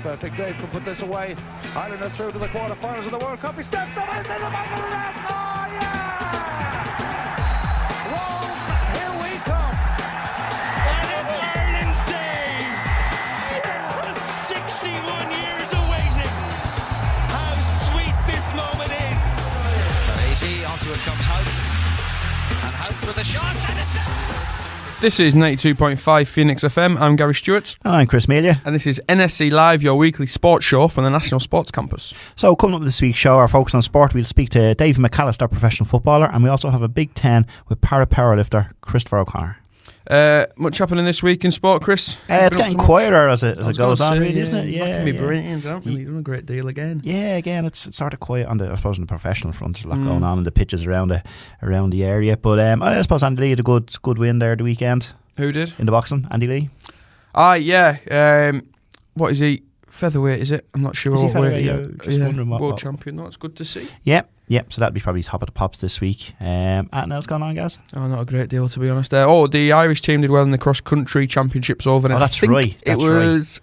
Big Dave can put this away. Ireland are through to the quarterfinals of the World Cup. He steps up and it's in the back of the net. Oh, yeah! Rome, here we come. And it's Ireland's day. Yeah. 61 years awaiting. How sweet this moment is. But easy, onto it comes Hope. And Hope with a shot, and it's there. This is 92.5 Phoenix FM. I'm Gary Stewart. I'm Chris Melia. And this is NSC Live, your weekly sports show from the National Sports Campus. So coming up this week's show, our focus on sport, we'll speak to Dave McAllister, professional footballer, and we also have a Big Ten with powerlifter Christopher O'Connor. Much happening this week in sport, Chris? It's getting quieter as it goes on, really, isn't it? Yeah, me brains, haven't really done a great deal again. Yeah, again, it's sort of quiet on the professional front. There's a lot going on in the pitches around the area. But I suppose Andy Lee had a good win there the weekend. Who did? In the boxing, Andy Lee. Yeah. What is he? Featherweight, is it? I'm not sure. Is he what weight. featherweight? Just wondering what. World champion. That's good to see. Yep. So that'd be probably top of the pops this week. Anything else going on, guys? Oh, not a great deal, to be honest. The Irish team did well in the cross country championships over there. Oh, that's right. It was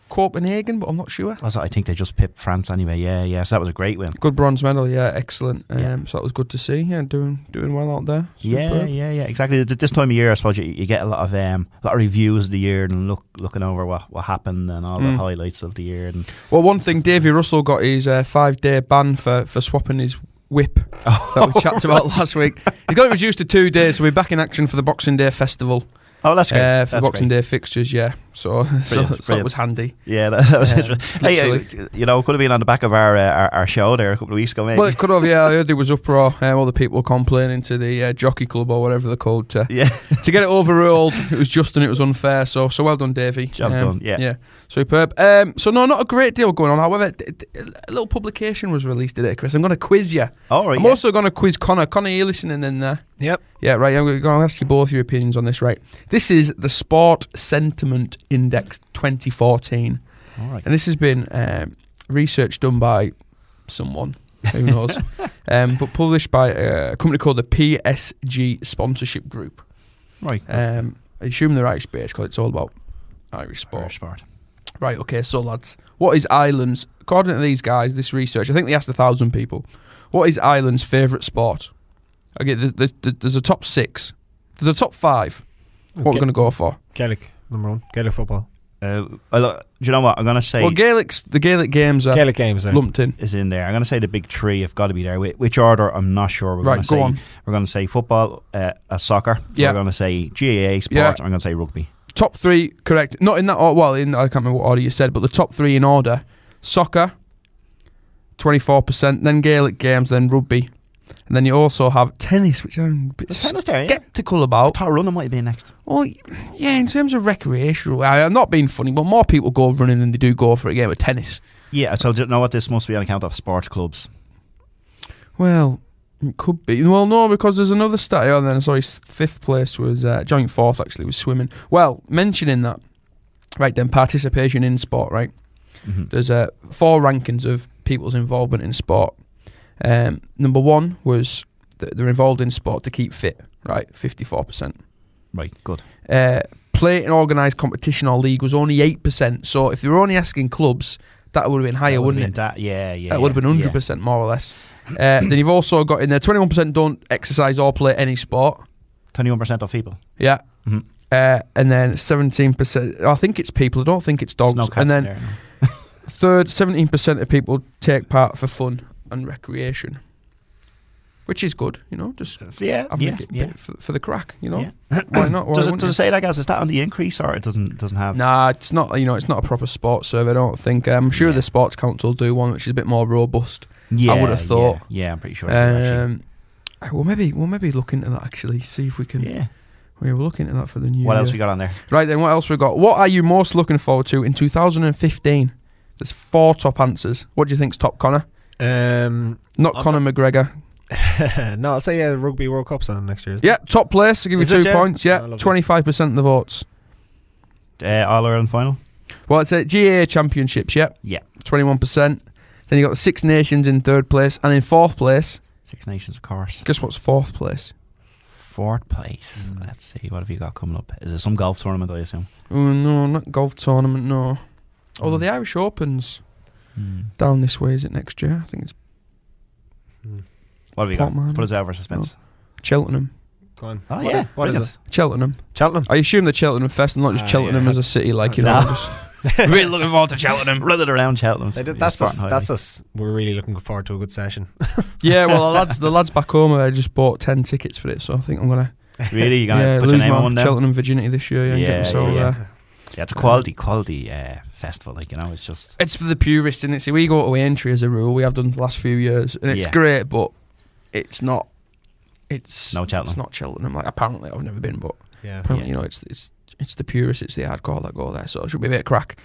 Copenhagen, but I'm not sure. I think they just pipped France anyway. Yeah. So that was a great win. Good bronze medal. Yeah, excellent. So that was good to see. Yeah, doing well out there. Superb. Yeah. Exactly. This time of year, I suppose you get a lot of reviews of the year and looking over what happened and all the highlights of the year. And well, one thing, Davy Russell got his 5-day ban for swapping his whip that we chatted about last week. He got it reduced to 2 days, so we're back in action for the Boxing Day festival. Oh, that's great. For the Boxing Day fixtures, yeah. So that was handy. Yeah, that was interesting. Hey, could have been on the back of our show there a couple of weeks ago, maybe. Well, it could have, yeah. I heard there was uproar. All the people complaining to the jockey club or whatever they're called to get it overruled. It was just and it was unfair. So well done, Davey. Job done, yeah. Yeah, superb. So no, not a great deal going on. However, a little publication was released today, Chris. I'm going to quiz you. Oh, right. I'm also going to quiz Connor. Connor, are you listening in there? Yep. Yeah, right. I'm going to ask you both your opinions on this, right? This is the Sport Sentiment Index 2014. All right. And this has been research done by someone, who knows, but published by a company called the PSG Sponsorship Group. Right. I assume they're Irish based because it's all about Irish sport. Right, okay, so lads, what is Ireland's, according to these guys, this research, I think they asked 1,000 people, what is Ireland's favourite sport? Okay, there's a top 6. There's a top 5. What we're going to go for? Gaelic, number 1. Gaelic football. Do you know what? I'm going to say... Well, the Gaelic games are lumped in. Is in there. I'm going to say the big 3 have got to be there. Which order, I'm not sure. We're going to say football, soccer. Yeah. We're going to say GAA sports. I'm going to say rugby. Top 3, correct. Not in that order. Well, I can't remember what order you said, but the top 3 in order. Soccer, 24%, then Gaelic games, then rugby. And then you also have tennis, which I'm a bit sceptical about. I thought running might be next. Well, yeah, in terms of recreational, I'm not being funny, but more people go running than they do go for a game of tennis. Yeah, so do you know what this must be on account of sports clubs? Well, it could be. Well, no, because there's another stat. Oh, then, sorry, 5th place was, joint 4th actually, was swimming. Well, mentioning that, right then, participation in sport, right? Mm-hmm. There's 4 rankings of people's involvement in sport. Number 1 was they're involved in sport to keep fit, right? 54%. Right, good. Play in organised competition or league was only 8%. So if they were only asking clubs, that would have been higher, wouldn't it? That would have been 100% more or less. Then you've also got in there 21% don't exercise or play any sport. 21% of people. Yeah. Mm-hmm. And then 17%. I think it's people. I don't think it's dogs. There's no cats and then there, no. third, 17% of people take part for fun and recreation, which is good, just for the crack, Why not? Does it say that, guys? Is that on the increase or it doesn't have? Nah, it's not. It's not a proper sports survey. I don't think. I'm sure the Sports Council do one which is a bit more robust. Yeah, I would have thought. Yeah, I'm pretty sure. Actually. We'll maybe look into that actually. See if we can. Yeah. We're looking into that for the new year. What else we got on there? Right then, what else we got? What are you most looking forward to in 2015? There's 4 top answers. What do you think's top, Connor? Not Conor McGregor. No, I'll say Rugby World Cup's on next year. Yeah, top place. I'll give you 2 points. Yeah, 25% of the votes. All Ireland final. Well, it's a GAA Championships. Yeah, 21%. Then you got the Six Nations in 3rd place, and in 4th place, Six Nations, of course. Guess what's 4th place? 4th place. Let's see. What have you got coming up? Is it some golf tournament? I assume. Oh no, not golf tournament. No. Although the Irish Open's down this way, is it next year? I think it's What have you got? Portman. Put us out for suspense. Cheltenham. Go on. Oh, yeah. What is Brilliant. it? Cheltenham. Cheltenham. I assume the Cheltenham Fest and not just Cheltenham yeah. as a city, like, you No. know. Just really looking forward to Cheltenham. Run it around Cheltenham. That's us. That's us. We're really looking forward to a good session. Yeah, well, the lads back home, I just bought 10 tickets for it, so I think I'm going to Really? You're going to put lose your name my on one now? Cheltenham virginity this year. And get myself, Yeah, it's a quality festival. Like, you know, it's just... It's for the purists, isn't it? See, we go to entry as a rule. We have done the last few years, and it's Yeah. great, but it's not. It's No Cheltenham. It's not Cheltenham. Like, apparently, I've never been, but Yeah. apparently, you know, it's the purists, it's the hardcore that go there. So it should be a bit of crack.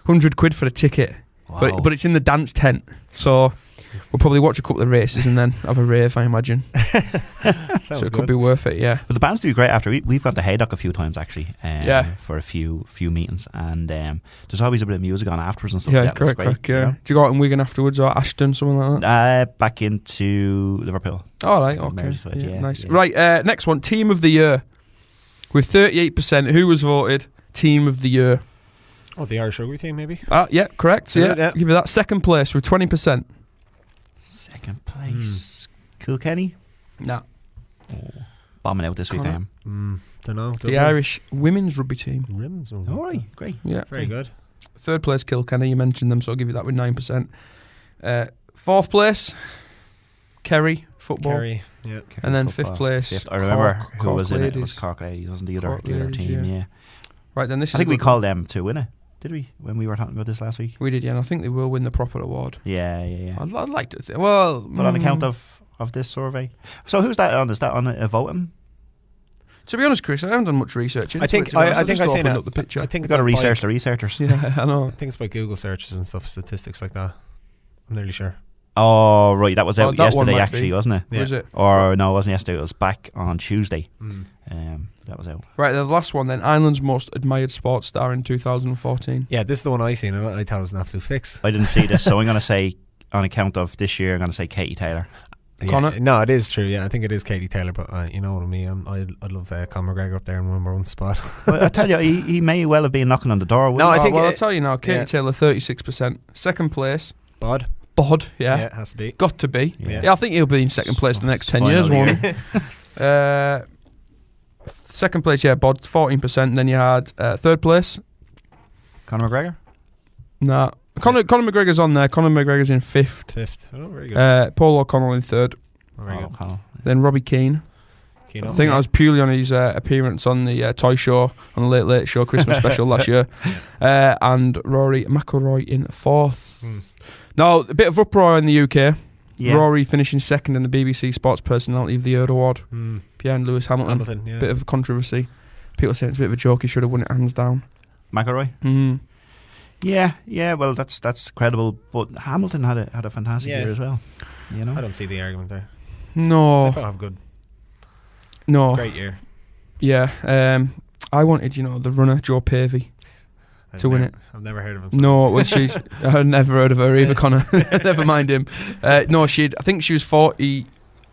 £100 for a ticket, Wow. but it's in the dance tent. So we'll probably watch a couple of races and then have a rave, I imagine. Sounds So it good. could be worth it. Yeah. But the bands do great after. We've gone to Haydock a few times, actually. Yeah. For a few meetings. And there's always a bit of music on afterwards and stuff Yeah, like that. correct. That's great, Yeah. you know? Do you go out in Wigan afterwards or Ashton, something like that? Back into Liverpool. All right, okay. Merseyside, yeah, Nice. yeah. Right, next one, Team of the Year. With 38%, who was voted Team of the Year? Oh, the Irish rugby team, maybe. Yeah, correct. Is Yeah, it? Yeah. give you that. Second place with 20%. Second place. Kilkenny. Nah. Bombing out this week, I Connor. am. Don't know. The Irish women's rugby team. Rims. All right, great. Yeah. Very good. Third place, Kilkenny. You mentioned them, so I'll give you that with 9%. Fourth place, Kerry football. Kerry. Yeah. And then Football. fifth place, Fifth. I remember Cork- who was Cork in it. It was Ladies. Cork Ladies, wasn't the other Cork Ladies, team, yeah. yeah. Right, then this I is think a we good called them to win it, did we? When we were talking about this last week? one. We did, yeah, and I think they will win the proper award. Yeah. I'd like to think. Well, But on account of this survey. So who's that on? Is that on a voting? to be honest, Chris, I haven't done much research into I think it. to be honest. I think just I seen opened it. up the picture. I think You've it's got to by- research the researchers. Yeah, I know. I think it's by Google searches and stuff, statistics like that. I'm nearly sure. Oh, right. That was Oh, out that one yesterday, might actually, be. wasn't it? Yeah. Was it? Or no, it wasn't yesterday. It was back on Tuesday. That was out. Right, the last one then. Ireland's most admired sports star in 2014. Yeah, this is the one I seen, and I thought it was an absolute fix. I didn't see this, so I'm going to say, on account of this year, I'm going to say Katie Taylor. Connor? Yeah, no, it is true. Yeah, I think it is Katie Taylor, but you know what I mean. I'd love Conor McGregor up there in number one spot. Well, I tell you, he may well have been knocking on the door. No, I think I'll it- tell you now. Katie yeah. Taylor, 36%. Second place, Bod. Bod. Yeah. Yeah, it has to be. Got to be. Yeah. Yeah. I think he'll be in second place in the next 10 Final years, year. won't he? Second place, yeah, Bod, 14%. Then you had third place. Conor McGregor? Nah. Conor McGregor's on there. Conor McGregor's in fifth. Fifth. Oh, very good. Paul O'Connell in third. Very good. O'Connell. Then Robbie Keane. Keane I on. think Yeah. that was purely on his appearance on the Toy Show, on the Late Late Show Christmas special last year. And Rory McIlroy in fourth. Now, a bit of uproar in the UK. Yeah. Rory finishing second in the BBC Sports Personality of the Year award behind Lewis Hamilton. Hamilton, yeah. Bit of a controversy. People saying it's a bit of a joke. He should have won it hands down. McIlroy? Yeah. Well, that's credible. But Hamilton had a fantastic Yeah. year as well. You know. I don't see the argument there. No. They both have good, No. great year. Yeah. I wanted, the runner, Joe Pavey. To win it. I've never heard of him. No, well, she's. I've never heard of her either, Connor. Never mind him. No, I think she was 40,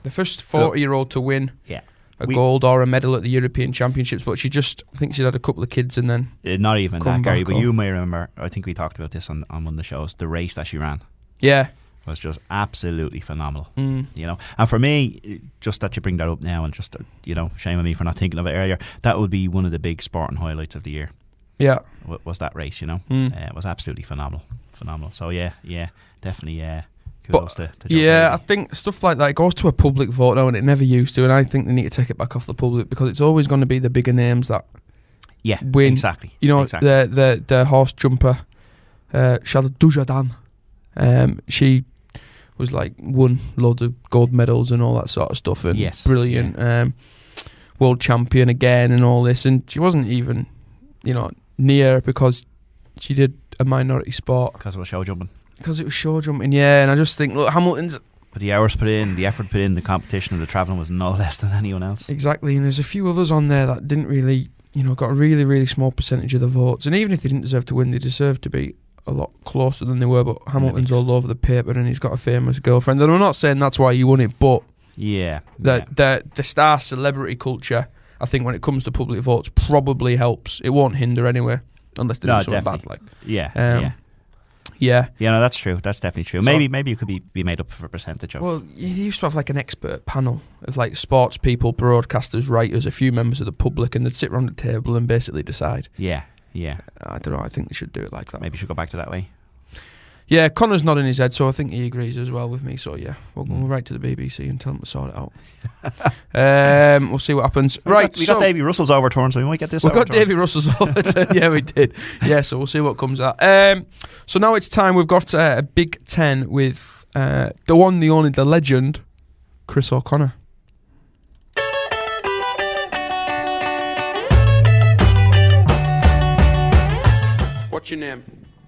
the first 40-year-old to win Yeah. a gold or a medal at the European Championships, but I think she'd had a couple of kids and then. Not even Come that, Gary. back But up. you may remember. I think we talked about this on one of the shows. The race that she ran Yeah. was just absolutely phenomenal. You know, and for me, just that you bring that up now, and just shame on me for not thinking of it earlier. That would be one of the big sporting highlights of the year. Yeah. Was that race? It was absolutely phenomenal. So yeah, definitely. Kudos to Joe Yeah, I Pavey. think stuff like that goes to a public vote now, and it never used to. And I think they need to take it back off the public because it's always going to be the bigger names that Yeah, win. exactly. Exactly. The horse jumper, Charlotte Dujardin. She was won loads of gold medals and all that sort of stuff, and brilliant. World champion again and all this, and she wasn't even, near because she did a minority sport. Because it was show jumping. Because it was show jumping, yeah. And I just think, look, Hamilton's But the hours put in, the effort put in, the competition and the travelling was no less than anyone else. exactly. And there's a few others on there that didn't really, got a really, really small percentage of the votes. And even if they didn't deserve to win, they deserved to be a lot closer than they were. But Hamilton's all over the paper, and he's got a famous girlfriend. And I'm not saying that's why he won it, but Yeah. the star celebrity culture, I think when it comes to public votes, probably helps. It won't hinder anyway, unless they do something bad. Yeah. Yeah. Yeah, no, that's true. That's definitely true. So- Maybe you could be made up of a percentage of. Well, you used to have like an expert panel of like sports people, broadcasters, writers, a few members of the public, and they'd sit around the table and basically decide. Yeah. I don't know. I think they should do it like that. Maybe you should go back to that way. Yeah, Connor's nodding his head, so I think he agrees as well with me. So yeah, we'll write to the BBC and tell them to sort it out. We'll see what happens. We got Davy Russell's overturn, so we might get this. We got overturned. Davy Russell's overturn. Yeah, we did. Yeah, so we'll see what comes out. So now it's time. We've got a Big Ten with the one, the only, the legend, Chris O'Connor. What's your name?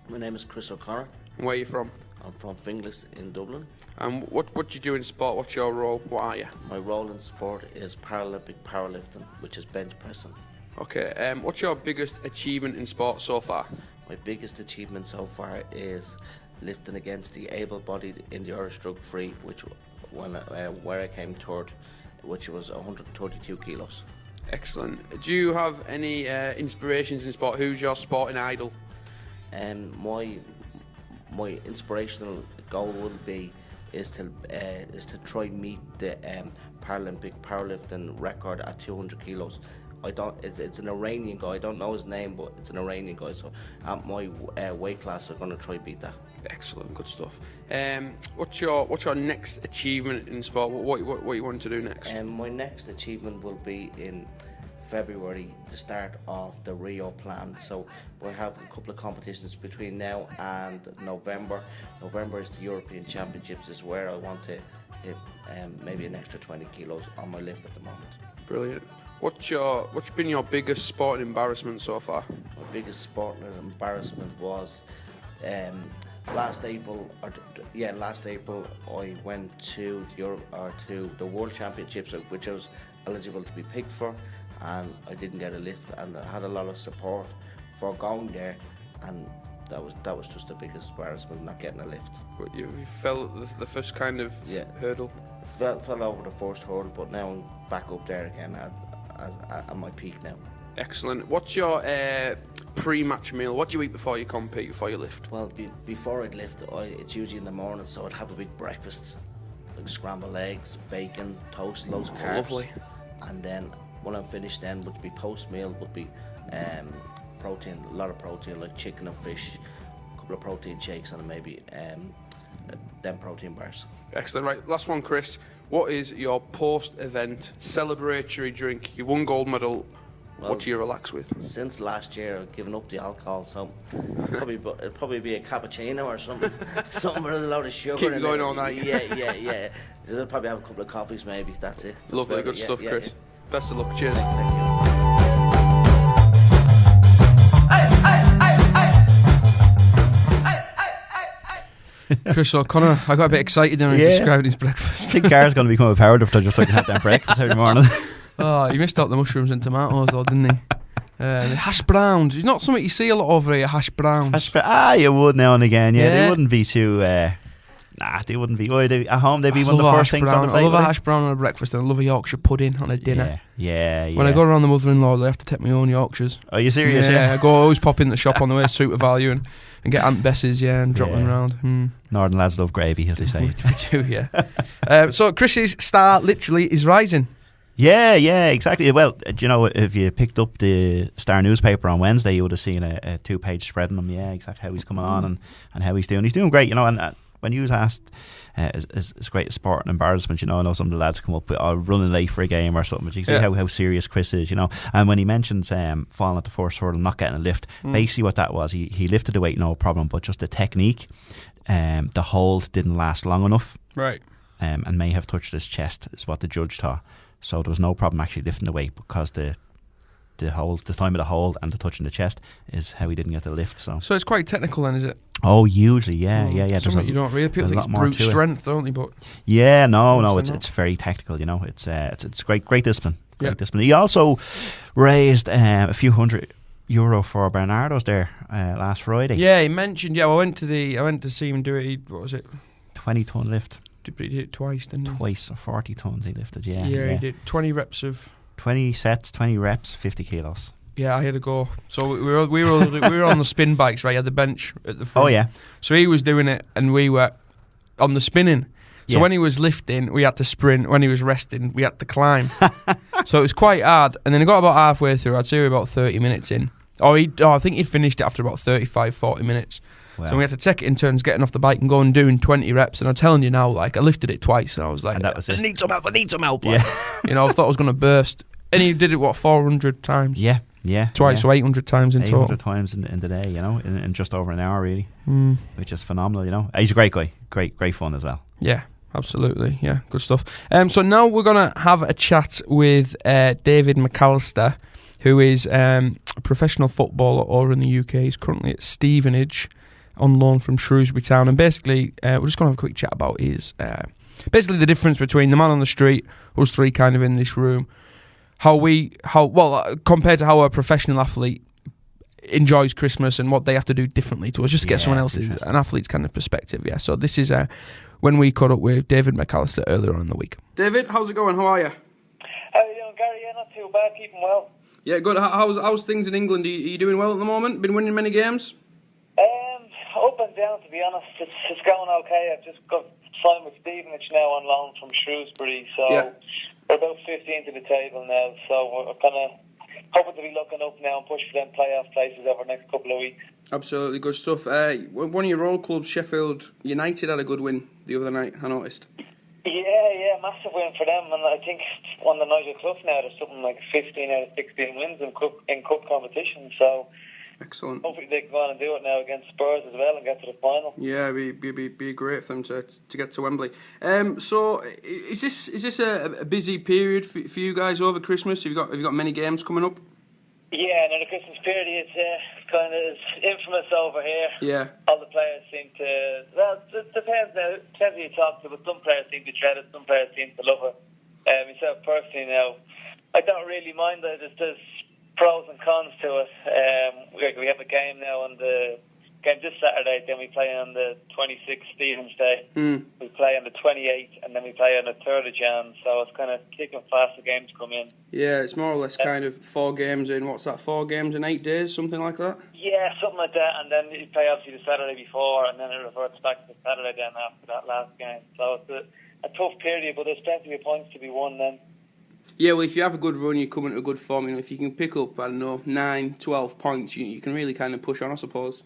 My name is Chris O'Connor. And where are you from? I'm from Finglas in Dublin. And what do you do in sport? What's your role? What are you? My role in sport is Paralympic powerlifting, which is bench pressing. Okay. What's your biggest achievement in sport so far? My biggest achievement so far is lifting against the able-bodied in the Irish drug free, which where I came third, which was 132 kilos. Excellent. Do you have any inspirations in sport? Who's your sporting idol? My inspirational goal is to try meet the Paralympic powerlifting record at 200 kilos. It's an Iranian guy. I don't know his name, but it's an Iranian guy. So at my weight class, I'm going to try beat that. Excellent, good stuff. What's your next achievement in sport? What you want to do next? My next achievement will be in February, the start of the Rio plan. So we'll have a couple of competitions between now and November. November is the European Championships, is where I want to hit maybe an extra 20 kilos on my lift at the moment. Brilliant. What's been your biggest sporting embarrassment so far? My biggest sporting embarrassment was last April. I went to the World Championships, which I was eligible to be picked for, and I didn't get a lift, and I had a lot of support for going there, and that was just the biggest embarrassment, not getting a lift. But you fell at the first kind of hurdle? Fell over the first hurdle, but now I'm back up there again at my peak now. Excellent. What's your pre-match meal? What do you eat before you compete, before you lift? Well, before I'd lift, it's usually in the morning, so I'd have a big breakfast, like scrambled eggs, bacon, toast, loads of carbs. Lovely. And then when I'm finished, then would be post-meal, would be protein, a lot of protein, like chicken and fish, a couple of protein shakes, and maybe then protein bars. Excellent. Right, last one, Chris. What is your post-event celebratory drink? You won gold medal. Well, what do you relax with? Since last year, I've given up the alcohol, so it'd probably be a cappuccino or something, something with a load of sugar. Keep you going all night. Yeah. I'll probably have a couple of coffees, maybe. That's it. That's Lovely, good stuff, Chris. Yeah. Best of luck. Cheers. Thank you. Chris O'Connor, I got a bit excited then when he described his breakfast. I think Gar's going to become a powerlifter just so he can have that breakfast every morning. Oh, he missed out the mushrooms and tomatoes though, didn't he? The hash browns. It's not something you see a lot over here, hash browns. You would now and again, yeah. They wouldn't be too... they wouldn't be... at home, they'd be one of the first things on the plate. I love a hash brown on a breakfast, and I love a Yorkshire pudding on a dinner. Yeah. When I go around the mother-in-law, I have to take my own Yorkshires. Are you serious? Yeah, I always pop in the shop on the way to Super Value and get Aunt Bess's, and drop them round. Northern lads love gravy, as they say. We do, yeah. So Chris's star literally is rising. Yeah, exactly. Well, do you know, if you picked up the Star newspaper on Wednesday, you would have seen a 2-page spread on him. Yeah, exactly how he's coming on and how he's doing. He's doing great, you know. And when you was asked, is great a sport and embarrassment, you know, I know some of the lads come up with running late for a game or something, but you see how serious Chris is, you know. And when he mentions falling at the first hurdle, not getting a lift, basically what that was, he lifted the weight, no problem, but just the technique, the hold didn't last long enough, right, and may have touched his chest, is what the judge thought. So there was no problem actually lifting the weight, because the hold, the time of the hold and the touching the chest is how he didn't get the lift. So it's quite technical then, is it? Oh, usually, yeah. Something you don't really, people think it's brute strength, don't they? But no, it's very technical. You know, it's great discipline. Great discipline. He also raised a few €100 for Bernardo's there last Friday. Yeah, he mentioned. Yeah, I went to see him do it. What was it? 20-ton lift. He did it twice, didn't he? Twice, or 40 tons he lifted. Yeah, he did 20 reps of 20 sets, 20 reps, 50 kilos. Yeah, I had to go. So we were on the spin bikes, right? At the bench at the front. Oh yeah. So he was doing it, and we were on the spinning. So when he was lifting, we had to sprint. When he was resting, we had to climb. So it was quite hard. And then I got about halfway through. I'd say we were about 30 minutes in. I think he'd finished it after about 35, 40 minutes. Wow. So we had to take it in turns, getting off the bike and going doing 20 reps. And I'm telling you now, like, I lifted it twice, and I was like, and that was I need some help. Yeah. Like, you know, I thought I was going to burst. And he did it, 400 times? Yeah. Twice, yeah. so 800 times in 800 total. times in the day, you know, in just over an hour, really. Which is phenomenal, you know. He's a great guy. Great fun as well. Yeah. Absolutely, yeah, good stuff. So now we're going to have a chat with David McAllister, who is a professional footballer over in the UK. He's currently at Stevenage on loan from Shrewsbury Town. And basically, we're just going to have a quick chat about his basically the difference between the man on the street, us three kind of in this room, compared to how a professional athlete enjoys Christmas and what they have to do differently to us, just to get someone else's, an athlete's kind of perspective. Yeah, so this is when we caught up with David McAllister earlier on in the week. David, how's it going? How are you? How are you doing, Gary? Yeah, not too bad. Keeping well. Yeah, good. How's things in England? Are you doing well at the moment? Been winning many games? Up and down, to be honest. It's going okay. I've just got signed with Stevenage now on loan from Shrewsbury, so we're about 15 to the table now. So we're kind of hoping to be looking up now and push for them playoff places over the next couple of weeks. Absolutely, good stuff. One of your old clubs, Sheffield United, had a good win the other night, I noticed. Yeah, massive win for them, and I think one of the Nigel Clough now, there's something like 15 out of 16 wins in cup competition, so excellent. Hopefully they can go on and do it now against Spurs as well and get to the final. Yeah, it'd be great for them to get to Wembley. So is this a busy period for you guys over Christmas? Have you got many games coming up? Yeah, no, the Christmas period kind of is infamous over here. Yeah. All the players seem to, well, it depends who you talk to, but some players seem to dread it, some players seem to love it. Myself personally now, I don't really mind that. There's pros and cons to it. We have a game now on the game this Saturday, then we play on the 26th, Stephen's Day. We play on the 28th, and then we play on the 3rd of Jan, so it's kind of thick and fast the games come in. Yeah, it's more or less kind of 4 games in, 4 games in 8 days, something like that? Yeah, something like that, and then you play obviously the Saturday before, and then it reverts back to the Saturday then after that last game. So it's a tough period, but there's plenty of points to be won then. Yeah, well, if you have a good run, you come into a good form, if you can pick up, 9, 12 points, you can really kind of push on, I suppose.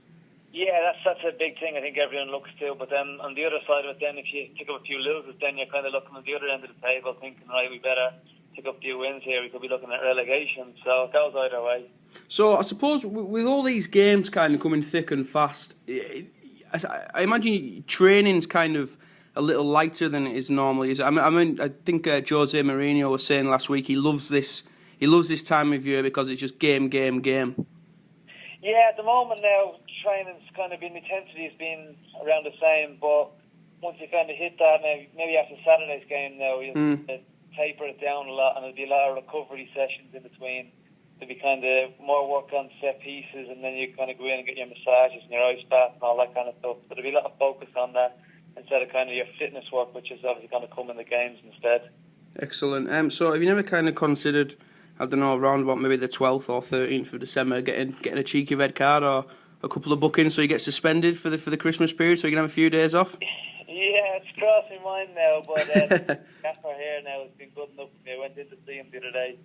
Yeah, that's a big thing I think everyone looks to. But then on the other side of it, then if you pick up a few losers, then you're kind of looking at the other end of the table thinking, right, we better pick up a few wins here. We could be looking at relegation. So it goes either way. So I suppose with all these games kind of coming thick and fast, I imagine training's kind of a little lighter than it is normally. I think Jose Mourinho was saying last week he loves this time of year because it's just game. Yeah, at the moment now, training's kind of been, the intensity has been around the same, but once you kind of hit that, maybe after Saturday's game now, you'll taper it down a lot, and there'll be a lot of recovery sessions in between. There'll be kind of more work on set pieces, and then you kind of go in and get your massages and your ice bath and all that kind of stuff. So there'll be a lot of focus on that instead of kind of your fitness work, which is obviously going to come in the games instead. Excellent. So have you never kind of considered, I don't know, around about maybe the 12th or 13th of December, getting a cheeky red card or a couple of bookings so you get suspended for the Christmas period so you can have a few days off? Yeah, it's crossing mine now, but Gaffer here now has been good enough for me. I went in to see him the other day.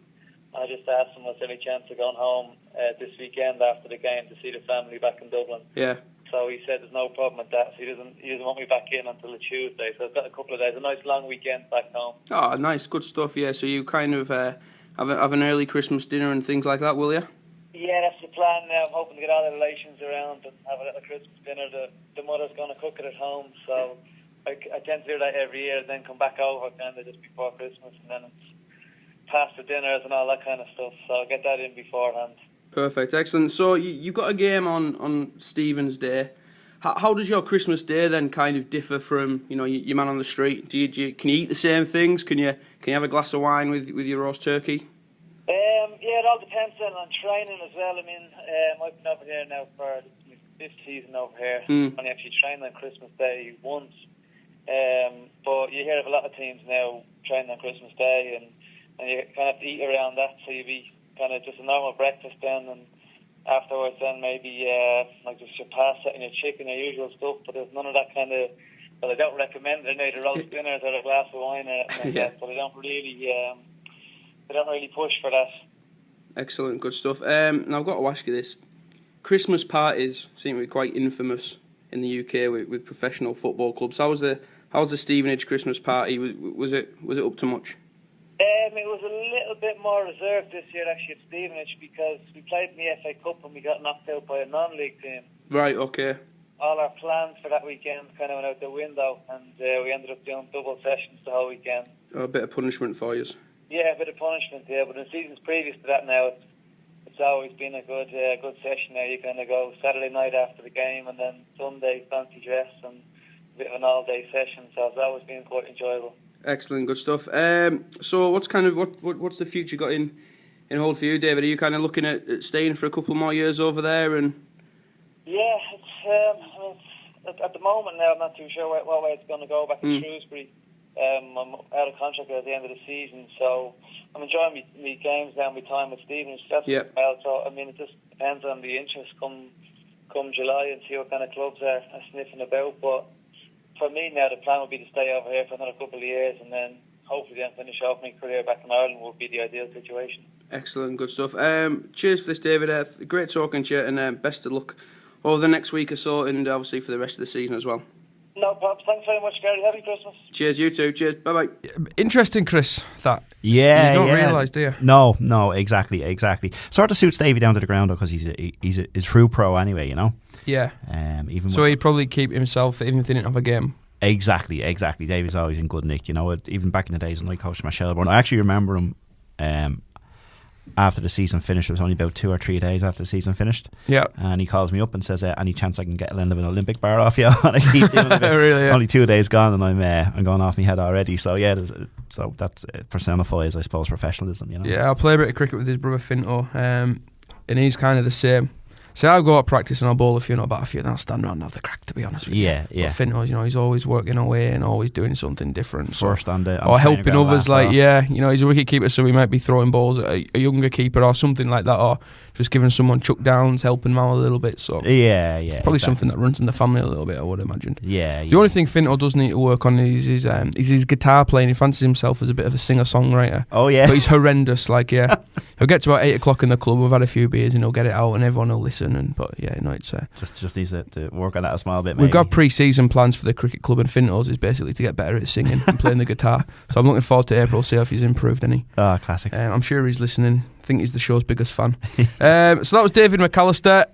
I just asked him was there any chance of going home this weekend after the game to see the family back in Dublin. Yeah. So he said there's no problem with that. So he doesn't want me back in until the Tuesday. So I've got a couple of days, a nice long weekend back home. Oh, nice, good stuff. Yeah. So you kind of have an early Christmas dinner and things like that, will you? Yeah, that's the plan now. I'm hoping to get all the relations around and have a little Christmas dinner. The mother's going to cook it at home, so I tend to do that every year, and then come back over kind of just before Christmas, and then it's past the dinners and all that kind of stuff. So I'll get that in beforehand. Perfect, excellent. So you've got a game on Stephen's Day. How does your Christmas Day then kind of differ from your man on the street? Can you eat the same things? Can you have a glass of wine with your roast turkey? Yeah, it all depends on training as well. I mean, I've been over here now for the 5th season over here. Only actually trained on Christmas Day once. But you hear of a lot of teams now training on Christmas Day, and you kind of have to eat around that, so you'll be kind of just a normal breakfast then, and afterwards then maybe like just your pasta and your chicken, your usual stuff. But there's none of that kind of. Well, I don't recommend it. The roast dinners or a glass of wine or anything like that. But I don't really push for that. Excellent, good stuff. Now I've got to ask you this: Christmas parties seem to be quite infamous in the UK with professional football clubs. How was the Stevenage Christmas party? Was it up to much? It was a little bit more reserved this year actually at Stevenage because we played in the FA Cup and we got knocked out by a non-league team. Right, okay. All our plans for that weekend kind of went out the window, and we ended up doing double sessions the whole weekend. Oh, a bit of punishment for you. Yeah, a bit of punishment, yeah. But in seasons previous to that now, it's always been a good session there. You kind of go Saturday night after the game, and then Sunday fancy dress and a bit of an all-day session. So it's always been quite enjoyable. Excellent, good stuff. So what's the future got in hold for you, David? Are you kind of looking at staying for a couple more years over there? And yeah, at the moment now, I'm not too sure what way it's going to go back in Shrewsbury. I'm out of contract at the end of the season, so I'm enjoying my games now, my time with Stevenage. Well, so I mean, it just depends on the interest come July and see what kind of clubs are sniffing about. But for me now, the plan would be to stay over here for another couple of years, and then hopefully then finish off my career back in Ireland would be the ideal situation. Excellent, good stuff. Cheers for this, David. Great talking to you, and best of luck over the next week or so, and obviously for the rest of the season as well. No problems. Thanks very much, Gary. Happy Christmas. Cheers, you too. Cheers. Bye bye. Interesting, Chris. That you don't realise, do you? No, exactly. Sort of suits Davey down to the ground though, because he's a true pro anyway, you know. Yeah. Even so he'd probably keep himself even if they didn't have a game. Exactly. Davey's always in good nick, you know. Even back in the days when I coached my Shelbourne, I actually remember him. After the season finished, it was only about 2 or 3 days after the season finished. Yeah. And he calls me up and says, any chance I can get a end of an Olympic bar off you? And I keep doing it. Really, yeah. Only 2 days gone and I'm going off my head already. So yeah, so that's personifies, I suppose, professionalism, you know. Yeah, I play a bit of cricket with his brother Finto, and he's kind of the same. So I'll go out practice and I'll bowl a few, not bat a few, then I'll stand around and have the crack, to be honest with you. Yeah. But Finto's, he's always working away and always doing something different. First on the or helping others, he's a wicket keeper, so he might be throwing balls at a younger keeper or something like that, or just giving someone chuck downs, helping them out a little bit. So yeah, probably something that runs in the family a little bit, I would imagine. Yeah. The only thing Finto does need to work on is his guitar playing. He fancies himself as a bit of a singer-songwriter. Oh yeah, but he's horrendous. He'll get to about 8 o'clock in the club. We've had a few beers and he'll get it out, and everyone will listen. It's just needs to work on that a small bit. We've got pre-season plans for the cricket club, and Finto's is basically to get better at singing and playing the guitar. So I'm looking forward to April, see if he's improved any. Oh, classic. I'm sure he's listening. I think he's the show's biggest fan. So that was David McAllister.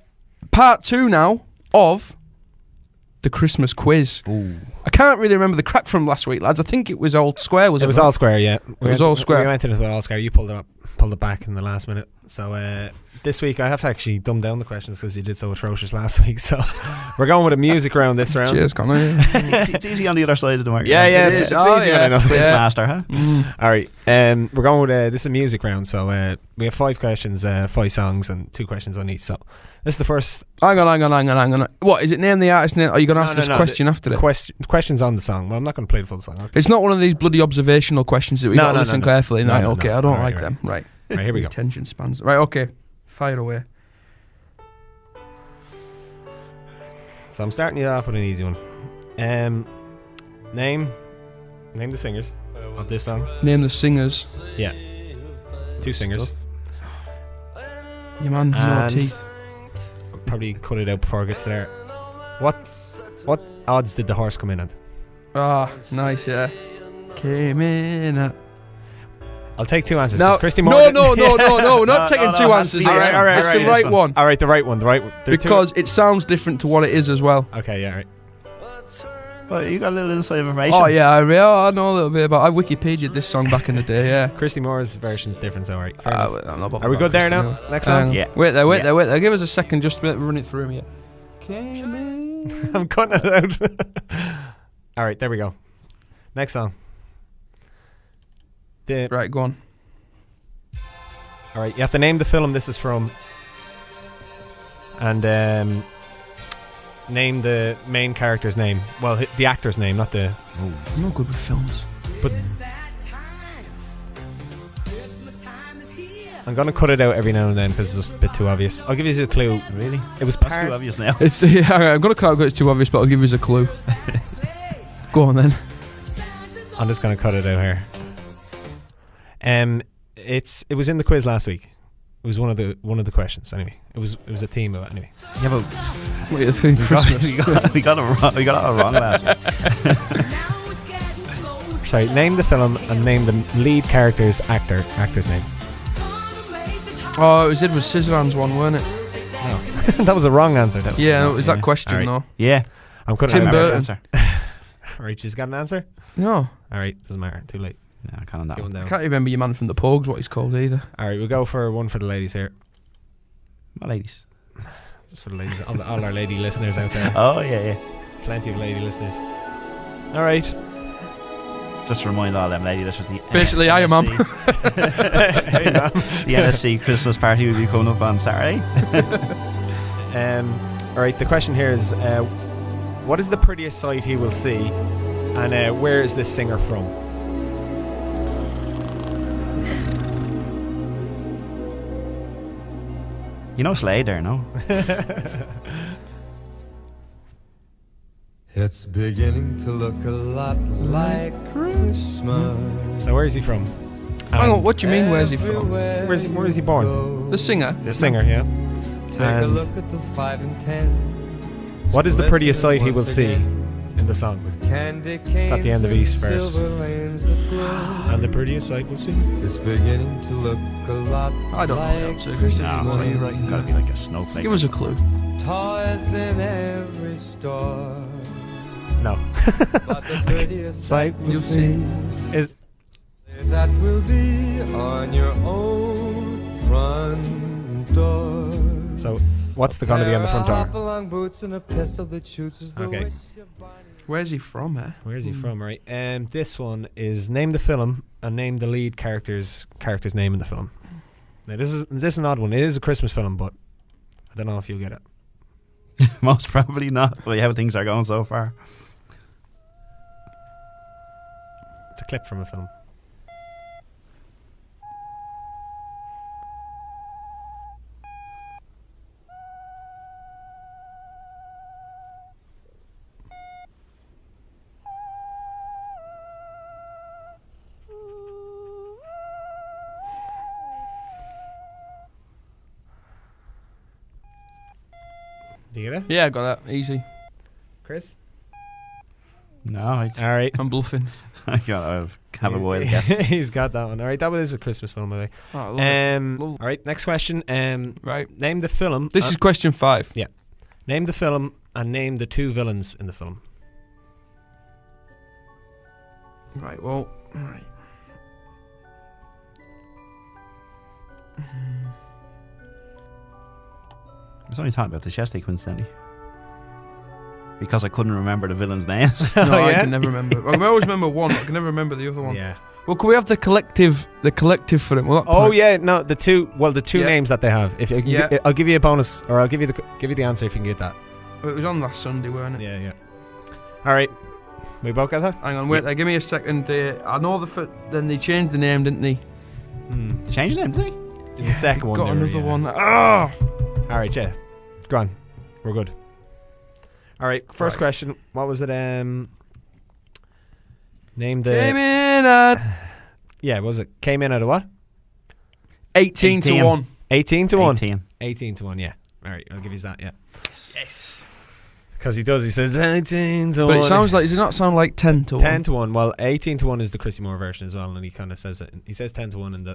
Part 2 now of the Christmas quiz. Ooh. I can't really remember the crack from last week, lads. I think it was all square. Was it? It was all square, yeah. It was all square. We went into it all square. You pulled it back in the last minute. So this week I have to actually dumb down the questions because you did so atrocious last week. So we're going with a music round this round. Cheers, Connor. It's easy on the other side of the market. Yeah, it's easy enough. Quizmaster, huh? All right. We're going with this is a music round. So we have 5 questions, 5 songs, and 2 questions on each. So this is the first. Hang on. What is it? Name the artist name? Are you going to ask this question after it? Questions on the song. Well, I'm not going to play the full song. It's not one of these bloody observational questions that we got to listen carefully. No, okay, I don't like them. Right. Right, here we go. Attention spans. Right, okay. Fire away. So I'm starting you off with an easy one. Name the singers of this song. Name the singers. Yeah. 2 singers. Your man, no teeth. I'll probably cut it out before I get to there. What odds did the horse come in at? Ah, nice, yeah. Came in at. I'll take 2 answers. No, Christy Moore no, we're not taking 2 answers. All right, it's the right one. All right, the right one. Because it sounds different to what it is as well. Okay, yeah, right. Well, you got a little inside information. Oh yeah, I know a little bit about. I Wikipedia'd this song back in the day. Yeah. Christy Moore's version's different, so alright. Are we good there now? Next song. Yeah. Wait there. Give us a second, just to run it through me. Came in. I'm cutting it out. All right, there we go. Next song. Right, go on. All right, you have to name the film this is from, and name the main character's name. Well, the actor's name, not the. I'm not good with films. But I'm going to cut it out every now and then because it's just a bit too obvious. I'll give you a clue. Really? It was That's too obvious now. It's I'm gonna cut out because it's too obvious, but I'll give you a clue. Go on then. I'm just going to cut it out here. It was in the quiz last week. It was one of the questions anyway. It was a theme of it anyway. Yeah, but What do you think? we got it wrong. We got it all wrong last week. Sorry, name the film and name the lead character's actor's name. Oh, it was Edward Scissorhands one, weren't it? No. That was a wrong answer. Yeah, it was that question All right. though. Yeah. I'm cutting Tim out Burton. answer. Alright, she's got an answer? No, Alright, doesn't matter. Too late. No, I can't Get one know. down. can't remember your man from the Pogues, what he's called either. Alright, we'll go for one for the ladies here. My ladies. Just for the ladies, all our lady listeners out there. Oh, yeah. Plenty of lady listeners. Alright. Just to remind all them ladies, this was the Basically, I am mum. Hey, man. the NSC Christmas party will be coming up on Saturday. Alright, the question here is what is the prettiest sight he will see, and where is this singer from? You know Slade there, no? It's beginning to look a lot like Christmas. So where is he from? Hang on, what do you mean? Where's he from? Where is he born? The singer. The singer, yeah. Take a look at the 5 and 10. What is the prettiest sight he will see in the song? Candy It's at the end of each verse. silver lanes that glow. And the prettiest sight we'll see. It's beginning to look a lot I don't know the like answer, Chris. No, it's like, Right. gotta be like a snowflake. Give us a clue. toys in every store. No. But the prettiest Sight sight you'll you'll see is that will be on your own front door. so. What's the going to be on the front door? Hop-along boots and a pistol that shoots as the Okay. wish your body. Where's he from, eh? Where is he from? Right. This one is name the film and name the lead character's name in the film. Now this is an odd one. It is a Christmas film, but I don't know if you'll get it. Most probably not, but how things are going so far. It's a clip from a film. Do you get it? Yeah, I got that. Easy. Chris? No, I Alright. I'm bluffing. gotta have a while, I guess. He's got that one. Alright, that was a Christmas film, by the way. Oh, I love it. Love- Alright, next question. Right. Name the film. This is question 5. Yeah. Name the film and name the 2 villains in the film. Right, well, right. I was only talking about the chest coincidentally. Because I couldn't remember the villains' names. No, I yeah? can never remember. I always remember one, but I can never remember the other one. Yeah. Well, can we have the collective for it? Will that Oh part- yeah, no, the two Yeah. names that they have. If Yeah. I'll give you a bonus, or I'll give you the answer if you can get that. It was on last Sunday, weren't it? Yeah. All right, we both got that. Hang on, wait. Give me a second. I know then they changed the name, didn't they? They changed them, did they? In the second one, Got they were, another yeah. one. Ah! All right, yeah, go on, we're good. All right, first Right. question. What was it? Name the. Came in at Yeah, what was it? Came in at a what? 18 to 1. 18 to 1. 18. 18 to 1. Yeah. All right, I'll give you that. Yeah. Yes. Because he does. He says 18 to 1. But it sounds like, does it not sound like 10 to 1? 10 to 1. Well, 18 to 1 is the Chrissy Moore version as well, and he kind of says it. He says 10 to 1 in the.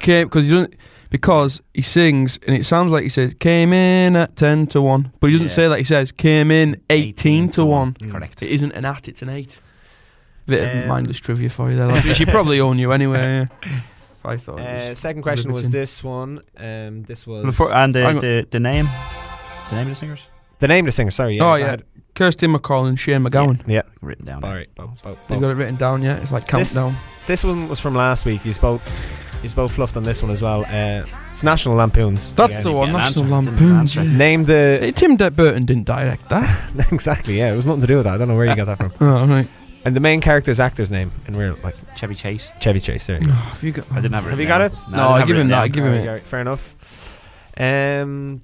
Because he sings and it sounds like he says came in at 10 to 1, but he doesn't say that. He says came in 18 to 1. Correct. It isn't an at, it's an 8. Bit of mindless trivia for you there. Like, she probably own you anyway. I thought. It was Second question was riveting. this one. This was Before, and Hang on. the name of the singers the name of the singer. Sorry. Yeah, Oh go yeah, ahead. Kirsten McCall and Shane McGowan. Yeah. written down. All there. right. They got it written down. Yeah, it's like countdown. This one was from last week. He's both fluffed on this one as well. It's National Lampoons. That's the one. an National answer. Lampoons. Didn't Name the Hey, Tim Burton didn't direct that. exactly. Yeah, it was nothing to do with that. I don't know where you got that from. Oh right. And the main character's actor's name in real, like Chevy Chase. Chevy Chase. There you go. Have you got? I didn't have it. Have you written got down. it? No, No, I I didn't give have him it that. I written give down. him it. Alright, fair enough.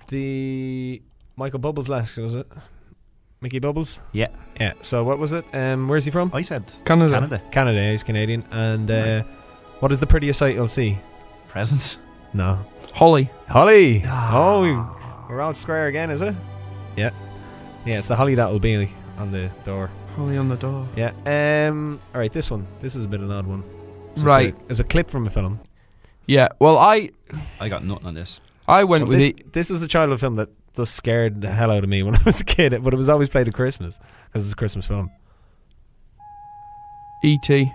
The Michael Bubbles last, was it? Mickey Bubbles? Yeah. Yeah. So what was it? Where's he from? I said Canada. Canada. He's Canadian. And what is the prettiest sight you'll see? Presents. No. Holly. Holly. Oh, we're out square again, is it? Yeah. Yeah, it's the holly that will be on the door. Holly on the door. Yeah. All right, this one. This is a bit of an odd one. So Right. It's a clip from a film. Yeah. Well, I I got nothing on this. went Well, with this, it. this was a childhood film that just scared the hell out of me when I was a kid, but it was always played at Christmas because it's a Christmas film. E.T.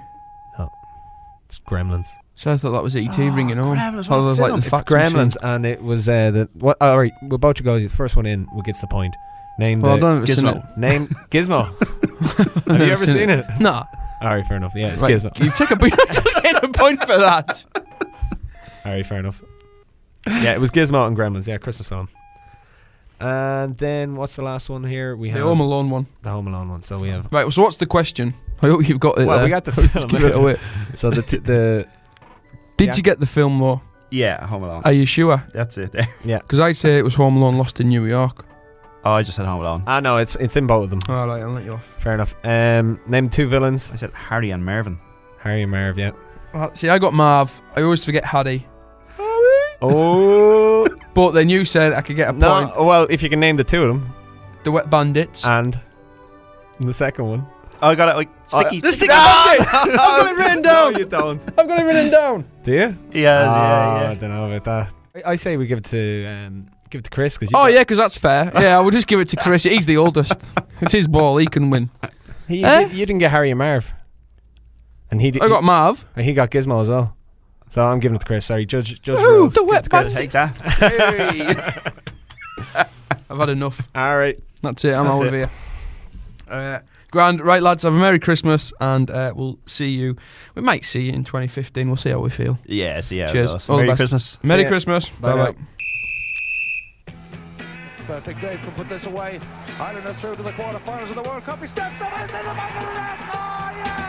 It's Gremlins. So I thought that was E.T. ringing home. Gremlins, Oh, what a those, like, film. the It's fax Gremlins, machine. and it was what? All right, we're about to go. The first one in, what gets the point? Name Well, I the don't know if it's in Gizmo. it. name Gizmo. Have you ever seen it? Nah. All right, fair enough. Yeah, it's Right, Gizmo. you take a point for that. All right, fair enough. Yeah, it was Gizmo and Gremlins. Yeah, Christmas film. And then what's the last one here? We The have Home Alone one. the Home Alone one. So we have. Right. So what's the question? I hope you've got it. Well, there. we got the Just film. give it away. So the Did Yeah. you get the film though? Yeah, Home Alone. Are you sure? That's it. Because I'd say it was Home Alone Lost in New York. Oh, I just said Home Alone. no, it's in both of them. All right, I'll let you off. Fair enough. Name two villains. I said Harry and Mervyn. Harry and Marv. Yeah. See, I got Marv. I always forget Harry. Oh But then you said I could get a point. no! Well, if you can name the two of them, The Wet Bandits. and the second one. Oh, I got it. Like, sticky. The sticky No! bandit! I've got it written down. No, you don't. I've got it written down. Do you? Yeah. I don't know about that. I say we give it to Chris because Oh yeah, because that's fair. Yeah, I will just give it to Chris. He's the oldest. It's his ball. He can win. you Eh? didn't get Harry and Marv, and he did. I got Marv. and he got Gizmo as well. So I'm giving it to Chris. Sorry, Judge. Ooh, Rose. the Give it Wet to Chris. Take that. Hey. I've had enough. All right. That's it. I'm That's out of it. here. Grand. Right, lads. Have a Merry Christmas, and we'll see you. We might see you in 2015. We'll see how we feel. Yeah, see how Cheers. it goes. All the Merry best. Christmas. Merry ya. Christmas. Bye Bye bye. Big Dave can put this away. Ireland are through to the quarterfinals of the World Cup. He steps up and says the back of the net. Oh, yeah!